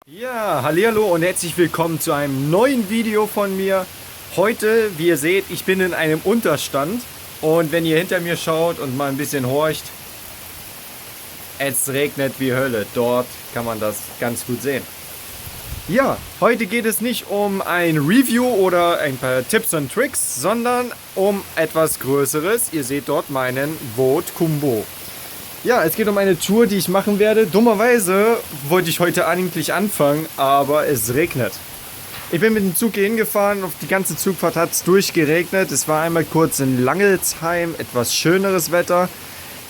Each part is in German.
Ja, hallihallo und herzlich willkommen zu einem neuen Video von mir. Heute, wie ihr seht, ich bin in einem Unterstand und wenn ihr hinter mir schaut und mal ein bisschen horcht, es regnet wie Hölle. Dort kann man das ganz gut sehen. Ja, heute geht es nicht um ein Review oder ein paar Tipps und Tricks, sondern um etwas Größeres. Ihr seht dort meinen Boot Kumbo. Ja, es geht um eine Tour, die ich machen werde. Dummerweise wollte ich heute eigentlich anfangen, aber es regnet. Ich bin mit dem Zug hier hingefahren, auf die ganze Zugfahrt hat es durchgeregnet. Es war einmal kurz in Langelsheim, etwas schöneres Wetter.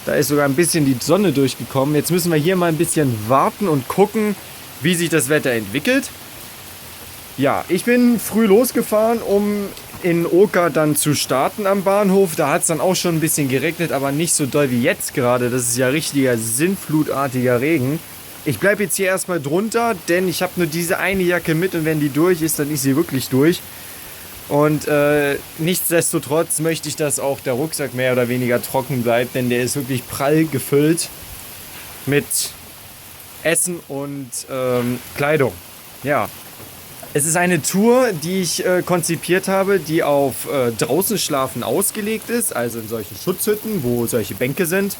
Da ist sogar ein bisschen die Sonne durchgekommen. Jetzt müssen wir hier mal ein bisschen warten und gucken, wie sich das Wetter entwickelt. Ja, ich bin früh losgefahren, um in Oka dann zu starten am Bahnhof. Da hat es dann auch schon ein bisschen geregnet, aber nicht so doll wie jetzt gerade. Das ist ja richtiger sinnflutartiger Regen. Ich bleibe jetzt hier erstmal drunter, denn ich habe nur diese eine Jacke mit und wenn die durch ist, dann ist sie wirklich durch. Und nichtsdestotrotz möchte ich, dass auch der Rucksack mehr oder weniger trocken bleibt, denn der ist wirklich prall gefüllt mit Essen und Kleidung. Ja. Es ist eine Tour, die ich konzipiert habe, die auf draußen schlafen ausgelegt ist, also in solchen Schutzhütten, wo solche Bänke sind.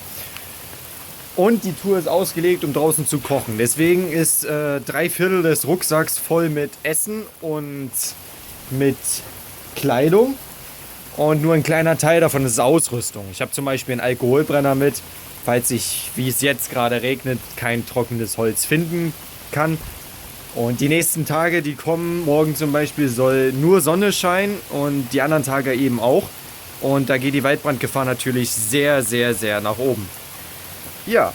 Und die Tour ist ausgelegt, um draußen zu kochen. Deswegen ist 3/4 des Rucksacks voll mit Essen und mit Kleidung. Und nur ein kleiner Teil davon ist Ausrüstung. Ich habe zum Beispiel einen Alkoholbrenner mit, falls ich, wie es jetzt gerade regnet, kein trockenes Holz finden kann. Und die nächsten Tage, die kommen, morgen zum Beispiel, soll nur Sonne scheinen und die anderen Tage eben auch. Und da geht die Waldbrandgefahr natürlich sehr, sehr, sehr nach oben. Ja,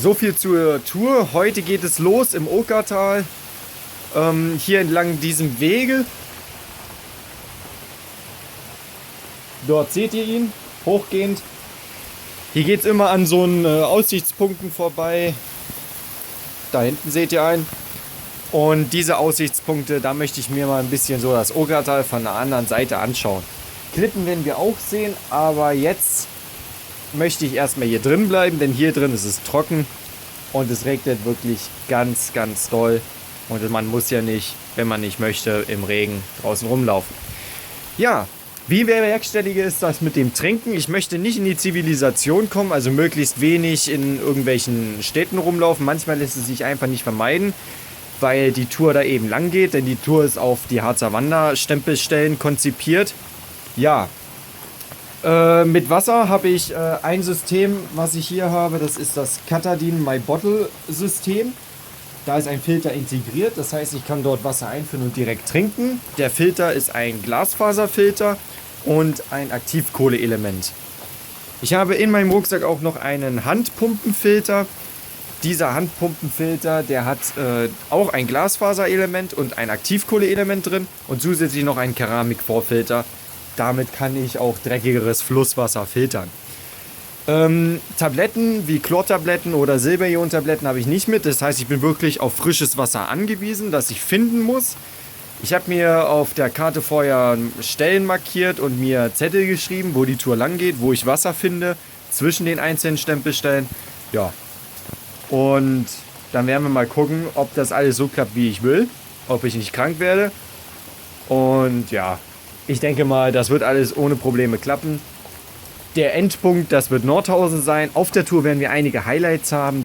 so viel zur Tour. Heute geht es los im Okertal, hier entlang diesem Wege. Dort seht ihr ihn, hochgehend. Hier geht es immer an so einen Aussichtspunkten vorbei. Da hinten seht ihr einen. Und diese Aussichtspunkte, da möchte ich mir mal ein bisschen so das Okertal von der anderen Seite anschauen. Klippen werden wir auch sehen, aber jetzt möchte ich erstmal hier drin bleiben, denn hier drin ist es trocken und es regnet wirklich ganz, ganz doll. Und man muss ja nicht, wenn man nicht möchte, im Regen draußen rumlaufen. Ja, wie bewerkstellige ist das mit dem Trinken? Ich möchte nicht in die Zivilisation kommen, also möglichst wenig in irgendwelchen Städten rumlaufen. Manchmal lässt es sich einfach nicht vermeiden, weil die Tour da eben lang geht, denn die Tour ist auf die Harzer Wanderstempelstellen konzipiert. Ja, mit Wasser habe ich ein System, was ich hier habe, das ist das Katadyn My Bottle System. Da ist ein Filter integriert, das heißt, ich kann dort Wasser einfüllen und direkt trinken. Der Filter ist ein Glasfaserfilter und ein Aktivkohleelement. Ich habe in meinem Rucksack auch noch einen Handpumpenfilter. Dieser Handpumpenfilter, der hat auch ein Glasfaserelement und ein Aktivkohleelement drin und zusätzlich noch einen Keramikvorfilter. Damit kann ich auch dreckigeres Flusswasser filtern. Tabletten wie Chlortabletten oder Silberiontabletten habe ich nicht mit. Das heißt, ich bin wirklich auf frisches Wasser angewiesen, das ich finden muss. Ich habe mir auf der Karte vorher Stellen markiert und mir Zettel geschrieben, wo die Tour lang geht, wo ich Wasser finde, zwischen den einzelnen Stempelstellen. Ja. Und dann werden wir mal gucken, ob das alles so klappt, wie ich will. Ob ich nicht krank werde. Und ja, ich denke mal, das wird alles ohne Probleme klappen. Der Endpunkt, das wird Nordhausen sein. Auf der Tour werden wir einige Highlights haben.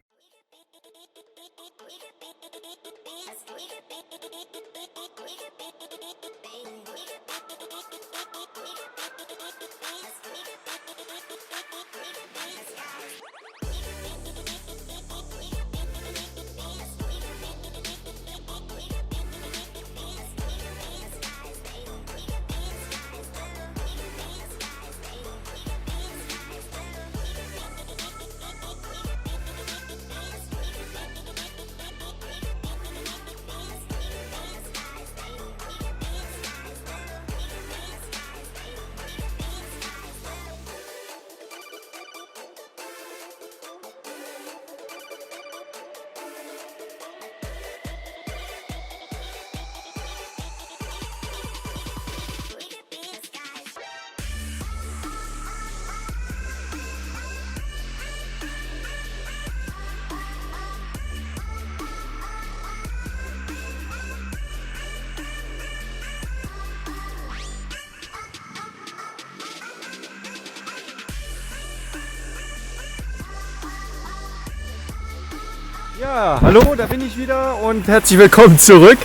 Ja, hallo, da bin ich wieder und herzlich willkommen zurück.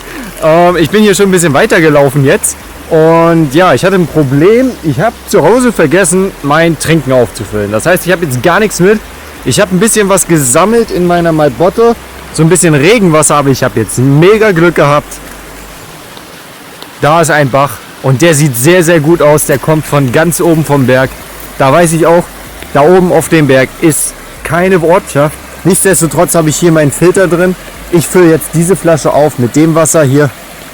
Ich bin hier schon ein bisschen weitergelaufen jetzt und ja, ich hatte ein Problem. Ich habe zu Hause vergessen, mein Trinken aufzufüllen. Das heißt, ich habe jetzt gar nichts mit. Ich habe ein bisschen was gesammelt in meiner Malbotte, so ein bisschen Regenwasser, aber ich habe jetzt mega Glück gehabt. Da ist ein Bach und der sieht sehr, sehr gut aus. Der kommt von ganz oben vom Berg. Da weiß ich auch, da oben auf dem Berg ist keine Ortschaft. Nichtsdestotrotz habe ich hier meinen Filter drin. Ich fülle jetzt diese Flasche auf mit dem Wasser hier,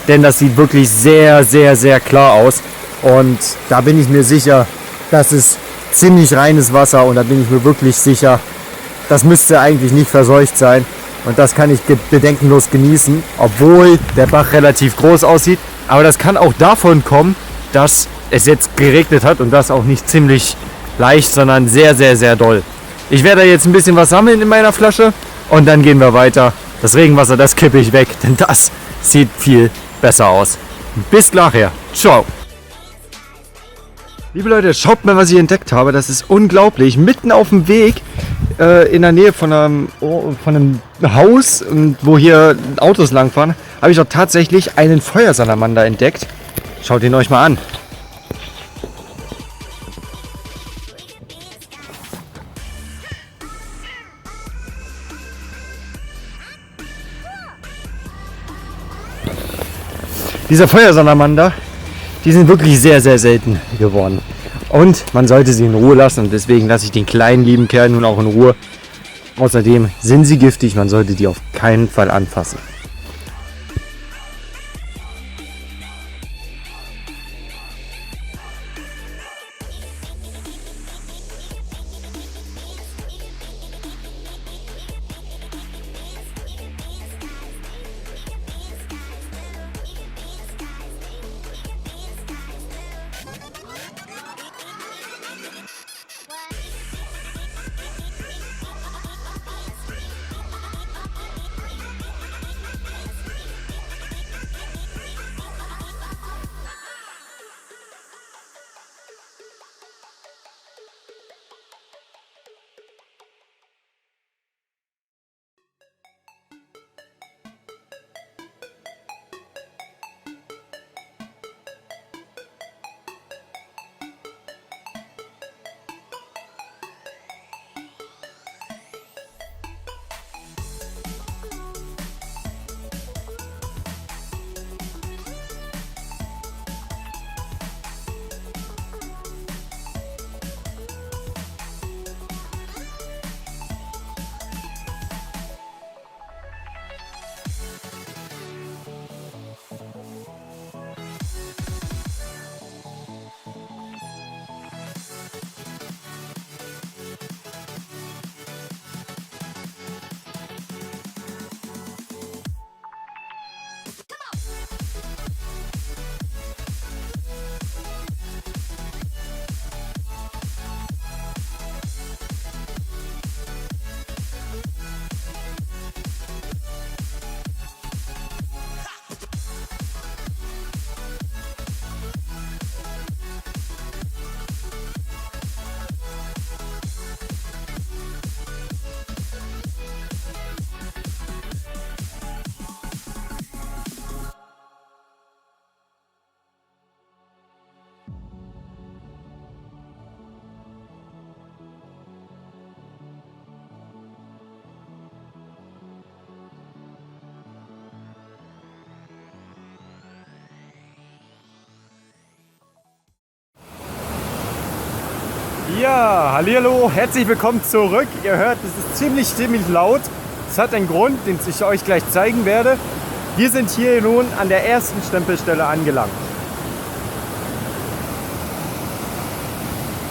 denn das sieht wirklich sehr, sehr, sehr klar aus. Und da bin ich mir sicher, das ist ziemlich reines Wasser und da bin ich mir wirklich sicher, das müsste eigentlich nicht verseucht sein. Und das kann ich bedenkenlos genießen, obwohl der Bach relativ groß aussieht. Aber das kann auch davon kommen, dass es jetzt geregnet hat und das auch nicht ziemlich leicht, sondern sehr, sehr, sehr doll. Ich werde jetzt ein bisschen was sammeln in meiner Flasche und dann gehen wir weiter. Das Regenwasser, das kippe ich weg, denn das sieht viel besser aus. Bis nachher. Ciao. Liebe Leute, schaut mal, was ich entdeckt habe. Das ist unglaublich. Mitten auf dem Weg in der Nähe von einem Haus, wo hier Autos langfahren, habe ich auch tatsächlich einen Feuersalamander entdeckt. Schaut ihn euch mal an. Dieser Feuersalamander, die sind wirklich sehr, sehr selten geworden. Und man sollte sie in Ruhe lassen. Und deswegen lasse ich den kleinen lieben Kerl nun auch in Ruhe. Außerdem sind sie giftig, man sollte die auf keinen Fall anfassen. Ja, hallihallo, herzlich willkommen zurück. Ihr hört, es ist ziemlich laut. Es hat einen Grund, den ich euch gleich zeigen werde. Wir sind hier nun an der ersten Stempelstelle angelangt.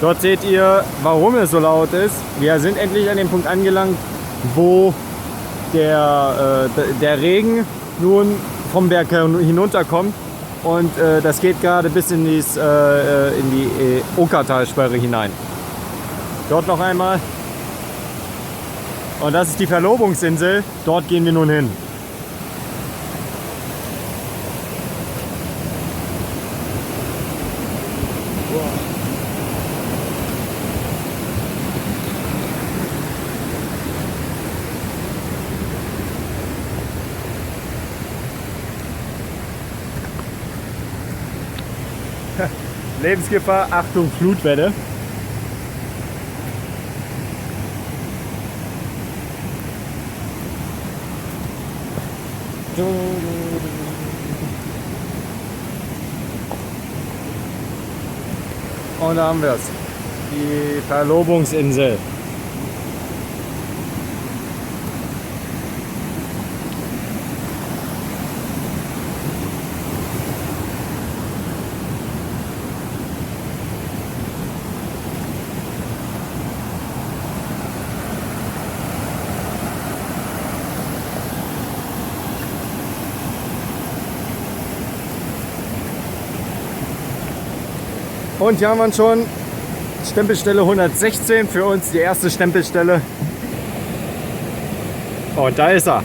Dort seht ihr, warum es so laut ist. Wir sind endlich an dem Punkt angelangt, wo der Regen nun vom Berg hinunterkommt. Und das geht gerade bis in die Okertalsperre hinein. Dort noch einmal. Und das ist die Verlobungsinsel. Dort gehen wir nun hin. Lebensgefahr, Achtung, Flutwelle. Und da haben wir es. Die Verlobungsinsel. Und hier haben wir schon Stempelstelle 116, für uns die erste Stempelstelle. Und da ist er,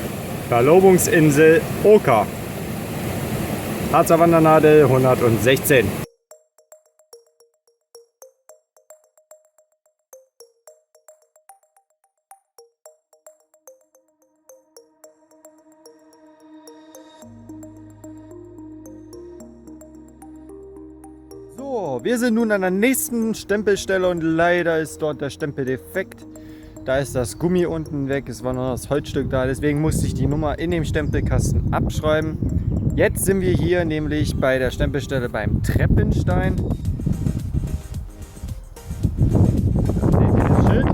Verlobungsinsel Oka. Harzer Wandernadel 116. So, wir sind nun an der nächsten Stempelstelle und leider ist dort der Stempel defekt. Da ist das Gummi unten weg, es war noch das Holzstück da, deswegen musste ich die Nummer in dem Stempelkasten abschreiben. Jetzt sind wir hier nämlich bei der Stempelstelle beim Treppenstein. Da sehen wir das Schild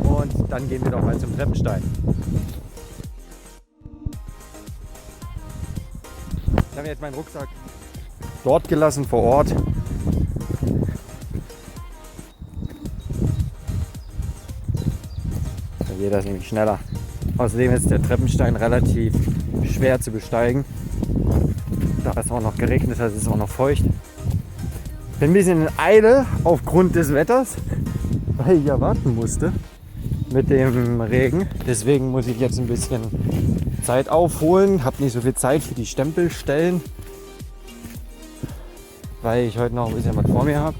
und dann gehen wir doch mal zum Treppenstein. Ich habe jetzt meinen Rucksack dort gelassen, vor Ort. Da geht das nämlich schneller. Außerdem ist der Treppenstein relativ schwer zu besteigen. Da es auch noch geregnet hat, ist es auch noch feucht. Bin ein bisschen in Eile aufgrund des Wetters, weil ich ja warten musste mit dem Regen. Deswegen muss ich jetzt ein bisschen Zeit aufholen. Habe nicht so viel Zeit für die Stempelstellen, weil ich heute noch ein bisschen was vor mir habe.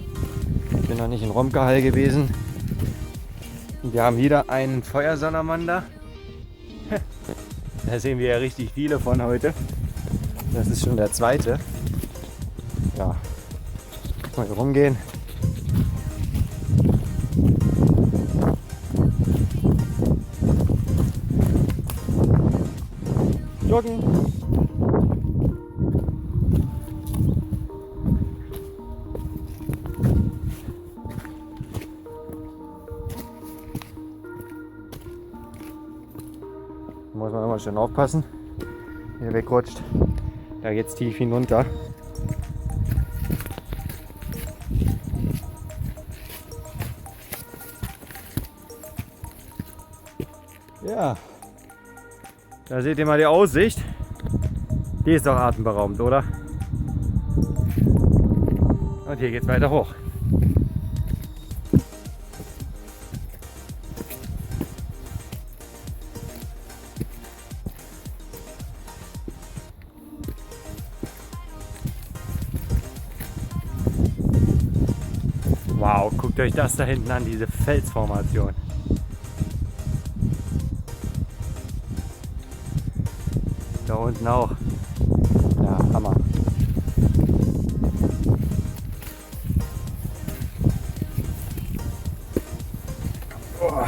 Ich bin noch nicht in Romkahall gewesen. Wir haben wieder einen Feuersalamander. Da sehen wir ja richtig viele von heute. Das ist schon der zweite. Ja, mal hier rumgehen. Joggen. Muss man immer schön aufpassen, hier wegrutscht. Da geht's tief hinunter. Ja, da seht ihr mal die Aussicht. Die ist doch atemberaubend, oder? Und hier geht's weiter hoch. Wow, guckt euch das da hinten an, diese Felsformation. Da unten auch. Ja, Hammer. Oh.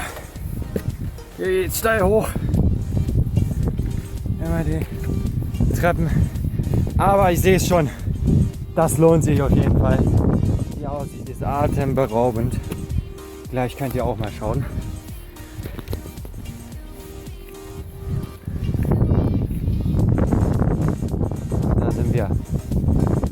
Hier geht's steil hoch. Immer die Treppen. Aber ich sehe es schon. Das lohnt sich auf jeden Fall. Die Aussicht ist atemberaubend. Gleich könnt ihr auch mal schauen. Da sind wir.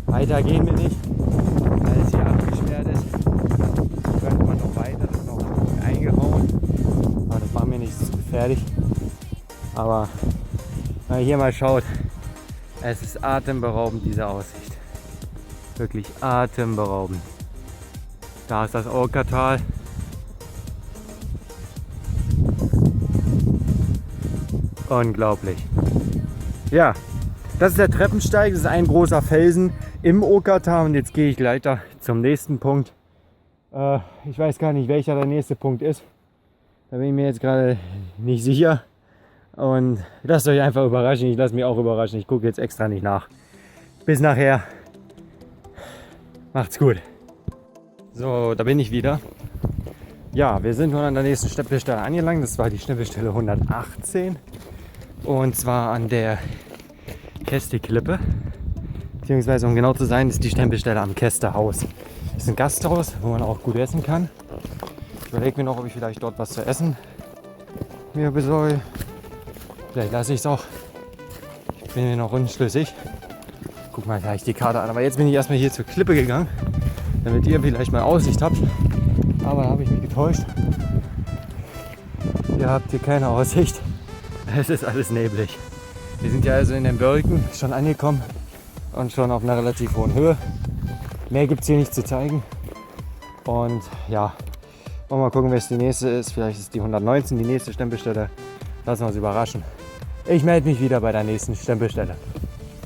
Weiter gehen wir nicht, weil es hier abgesperrt ist. Könnte man noch weiter, das ist noch eingehauen. Aber das war mir nicht so gefährlich. Aber wenn ihr hier mal schaut, es ist atemberaubend, diese Aussicht. Wirklich atemberaubend. Da ist das Oka-Tal. Unglaublich. Ja, das ist der Treppensteig. Das ist ein großer Felsen im Oka-Tal. Und jetzt gehe ich weiter zum nächsten Punkt. Ich weiß gar nicht, welcher der nächste Punkt ist. Da bin ich mir jetzt gerade nicht sicher. Und lasst euch einfach überraschen. Ich lasse mich auch überraschen. Ich gucke jetzt extra nicht nach. Bis nachher. Macht's gut. So, da bin ich wieder. Ja, wir sind nun an der nächsten Stempelstelle angelangt. Das war die Stempelstelle 118. Und zwar an der Kästeklippe. Beziehungsweise, um genau zu sein, ist die Stempelstelle am Kästehaus. Das ist ein Gasthaus, wo man auch gut essen kann. Ich überlege mir noch, ob ich vielleicht dort was zu essen mir besorge. Vielleicht lasse ich es auch. Ich bin mir noch unschlüssig. Guck mal gleich die Karte an. Aber jetzt bin ich erstmal hier zur Klippe gegangen, damit ihr vielleicht mal Aussicht habt. Aber da habe ich mich getäuscht. Ihr habt hier keine Aussicht. Es ist alles neblig. Wir sind ja also in den Birken schon angekommen und schon auf einer relativ hohen Höhe. Mehr gibt es hier nicht zu zeigen. Und ja, wollen wir mal gucken, was die nächste ist. Vielleicht ist die 119 die nächste Stempelstelle. Lassen wir uns überraschen. Ich melde mich wieder bei der nächsten Stempelstelle.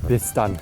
Bis dann.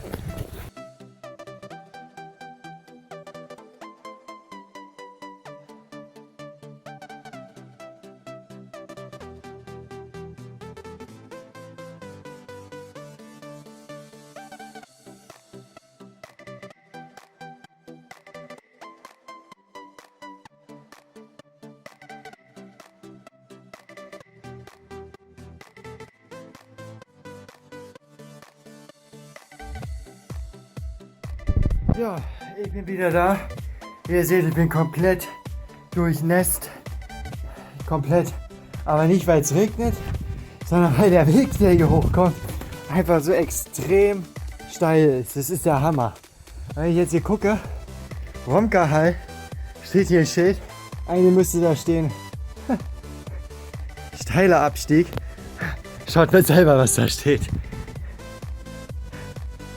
Ja, ich bin wieder da. Wie ihr seht, ich bin komplett durchnässt. Komplett. Aber nicht, weil es regnet, sondern weil der Weg, der hier hochkommt, einfach so extrem steil ist. Das ist der Hammer. Wenn ich jetzt hier gucke, Romkahal, steht hier ein Schild. Eigentlich müsste da stehen. Steiler Abstieg. Schaut mal selber, was da steht.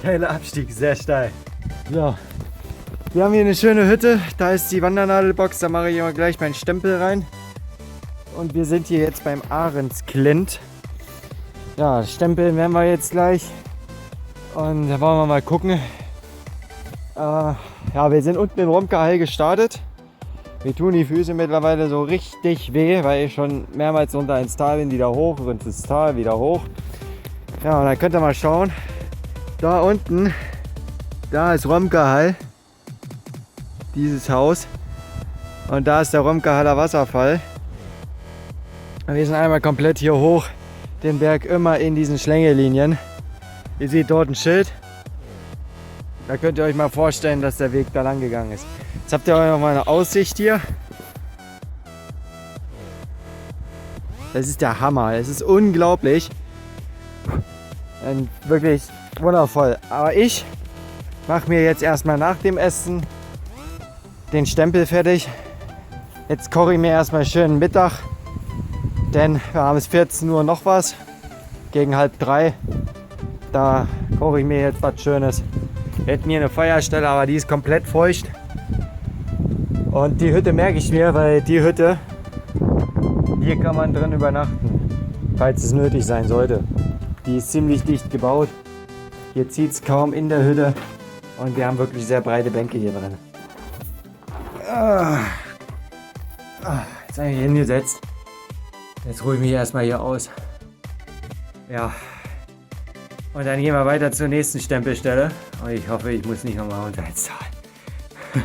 Steiler Abstieg, sehr steil. So, wir haben hier eine schöne Hütte. Da ist die Wandernadelbox. Da mache ich mal gleich meinen Stempel rein. Und wir sind hier jetzt beim Ahrensklint. Ja, stempeln werden wir jetzt gleich. Und da wollen wir mal gucken. Ja, wir sind unten in Romkahal gestartet. Mir tun die Füße mittlerweile so richtig weh, weil ich schon mehrmals runter ins Tal bin, wieder hoch, und ins Tal, wieder hoch. Ja, und dann könnt ihr mal schauen. Da unten, da ist Romkahal. Dieses Haus. Und da ist der Romkahaler Wasserfall. Wir sind einmal komplett hier hoch den Berg, immer in diesen Schlängelinien. Ihr seht dort ein Schild. Da könnt ihr euch mal vorstellen, dass der Weg da lang gegangen ist. Jetzt habt ihr auch noch mal eine Aussicht hier. Das ist der Hammer. Es ist unglaublich. Und wirklich wundervoll. Aber ich mache mir jetzt erstmal nach dem Essen den Stempel fertig. Jetzt koche ich mir erstmal schön Mittag. Denn wir haben es 14 Uhr noch was. Gegen 2:30. Da koche ich mir jetzt was Schönes. Wir hätten hier eine Feuerstelle, aber die ist komplett feucht. Und die Hütte merke ich mir, weil die Hütte, hier kann man drin übernachten, falls es nötig sein sollte. Die ist ziemlich dicht gebaut. Hier zieht es kaum in der Hütte. Und wir haben wirklich sehr breite Bänke hier drin. Jetzt habe ich mich hingesetzt. Jetzt ruhe ich mich erstmal hier aus. Ja. Und dann gehen wir weiter zur nächsten Stempelstelle. Und ich hoffe, ich muss nicht nochmal runter ins Tal.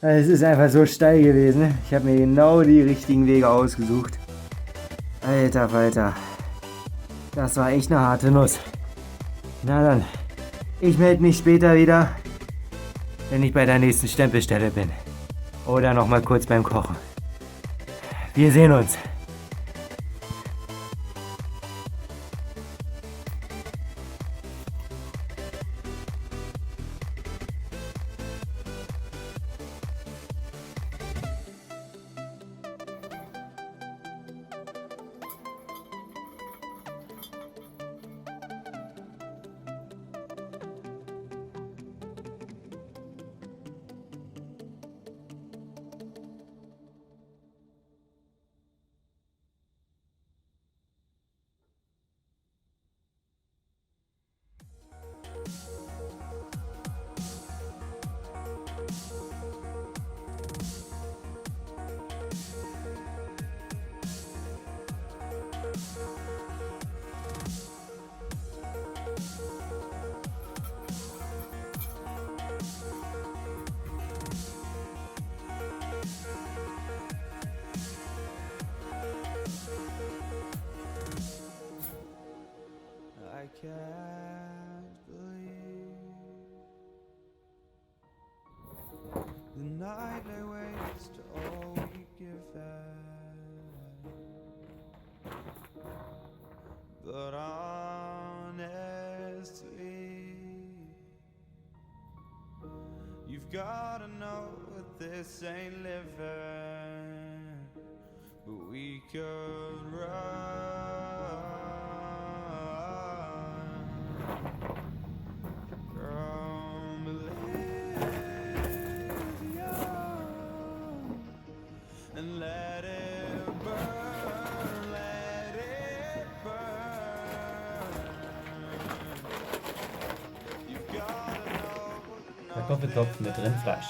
Es ist einfach so steil gewesen. Ich habe mir genau die richtigen Wege ausgesucht. Alter Falter. Das war echt eine harte Nuss. Na dann, ich melde mich später wieder, wenn ich bei der nächsten Stempelstelle bin. Oder nochmal kurz beim Kochen. Wir sehen uns. can't believe the night lay waste to all we given. But honestly, you've gotta know that this ain't living, but we could run from Bolivia and let it burn, let it burn. You've gotta know that Kartoffeltopf mit Rindfleisch.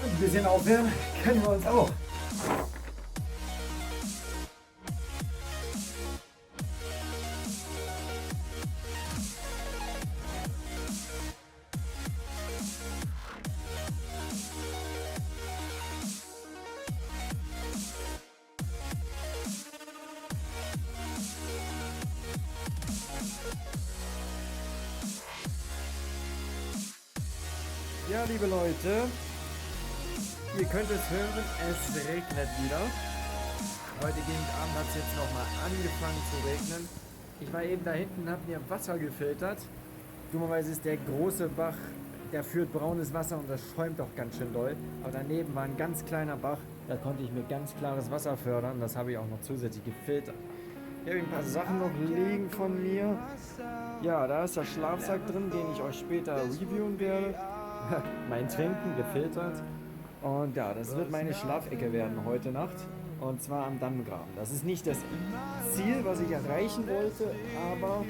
Ein bisschen aufwärmen können wir uns auch. Ja, liebe Leute, ihr könnt es hören, es regnet wieder. Heute gegen Abend hat es jetzt nochmal angefangen zu regnen. Ich war eben da hinten, habe mir Wasser gefiltert. Dummerweise ist der große Bach, der führt braunes Wasser und das schäumt auch ganz schön doll. Aber daneben war ein ganz kleiner Bach, da konnte ich mir ganz klares Wasser fördern. Das habe ich auch noch zusätzlich gefiltert. Hier habe ich ein paar Sachen noch liegen von mir. Ja, da ist der Schlafsack drin, den ich euch später reviewen werde. Mein Trinken gefiltert. Und ja, das wird meine Schlafecke werden heute Nacht. Und zwar am Dammgraben. Das ist nicht das Ziel, was ich erreichen wollte, aber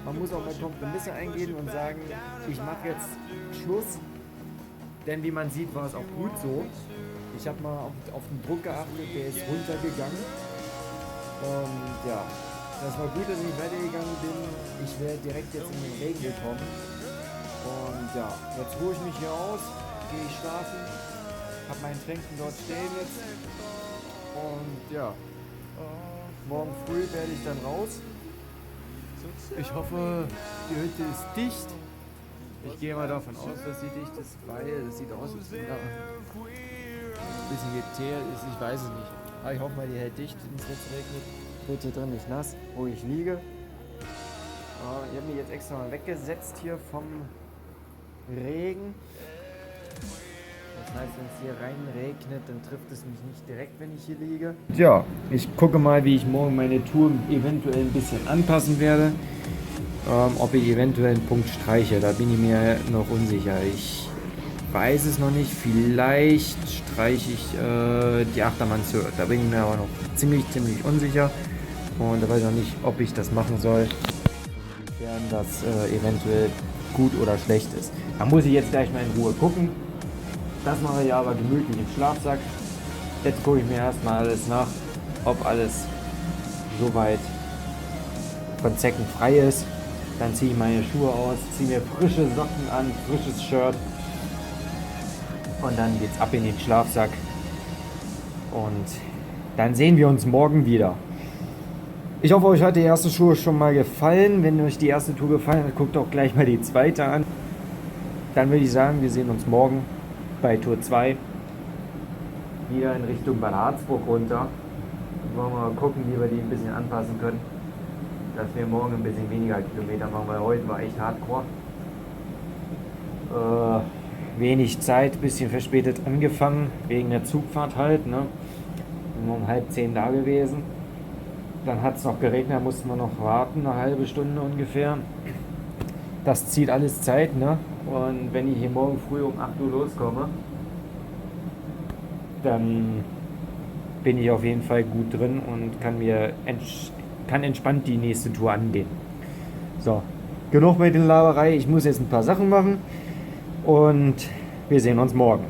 man muss auch mal Kompromisse eingehen und sagen, ich mache jetzt Schluss. Denn wie man sieht, war es auch gut so. Ich habe mal auf den Druck geachtet, der ist runtergegangen. Und ja, das war gut, dass ich weitergegangen bin. Ich wäre direkt jetzt in den Regen gekommen. Und ja, jetzt ruhe ich mich hier aus, gehe ich schlafen, habe mein Trinken dort stehen jetzt. Und ja, morgen früh werde ich dann raus. Ich hoffe, die Hütte ist dicht. Ich gehe mal davon aus, dass sie dicht ist, weil es sieht aus, als wenn da ein bisschen geteert ist, ich weiß es nicht. Aber ich hoffe mal, die hält dicht, wenn es jetzt regnet. Wird hier drin nicht nass, wo ich liege. Ich habe mich jetzt extra mal weggesetzt hier vom Regen. Das heißt, wenn es hier rein regnet, dann trifft es mich nicht direkt, wenn ich hier liege. Ja, ich gucke mal, wie ich morgen meine Tour eventuell ein bisschen anpassen werde. Ob ich eventuell einen Punkt streiche, da bin ich mir noch unsicher. Ich weiß es noch nicht. Vielleicht streiche ich die Achtermannshöhe. Da bin ich mir aber noch ziemlich unsicher. Und da weiß ich noch nicht, ob ich das machen soll. Inwiefern das eventuell gut oder schlecht ist. Da muss ich jetzt gleich mal in Ruhe gucken. Das mache ich aber gemütlich im Schlafsack. Jetzt gucke ich mir erstmal alles nach, ob alles soweit von Zecken frei ist. Dann ziehe ich meine Schuhe aus, ziehe mir frische Socken an, frisches Shirt. Und dann geht's ab in den Schlafsack. Und dann sehen wir uns morgen wieder. Ich hoffe, euch hat die erste Tour schon mal gefallen. Wenn euch die erste Tour gefallen hat, guckt auch gleich mal die zweite an. Dann würde ich sagen, wir sehen uns morgen bei Tour 2 wieder in Richtung Bad Harzburg runter. Wollen wir mal gucken, wie wir die ein bisschen anpassen können, dass wir morgen ein bisschen weniger Kilometer machen, weil heute war echt hardcore. Wenig Zeit, bisschen verspätet angefangen, wegen der Zugfahrt halt. Ne? Wir sind um 9:30 da gewesen. Dann hat es noch geregnet, mussten wir noch warten, eine halbe Stunde ungefähr. Das zieht alles Zeit, ne? Und wenn ich hier morgen früh um 8 Uhr loskomme, dann bin ich auf jeden Fall gut drin und kann entspannt die nächste Tour angehen. So, genug mit den Laberei. Ich muss jetzt ein paar Sachen machen und wir sehen uns morgen.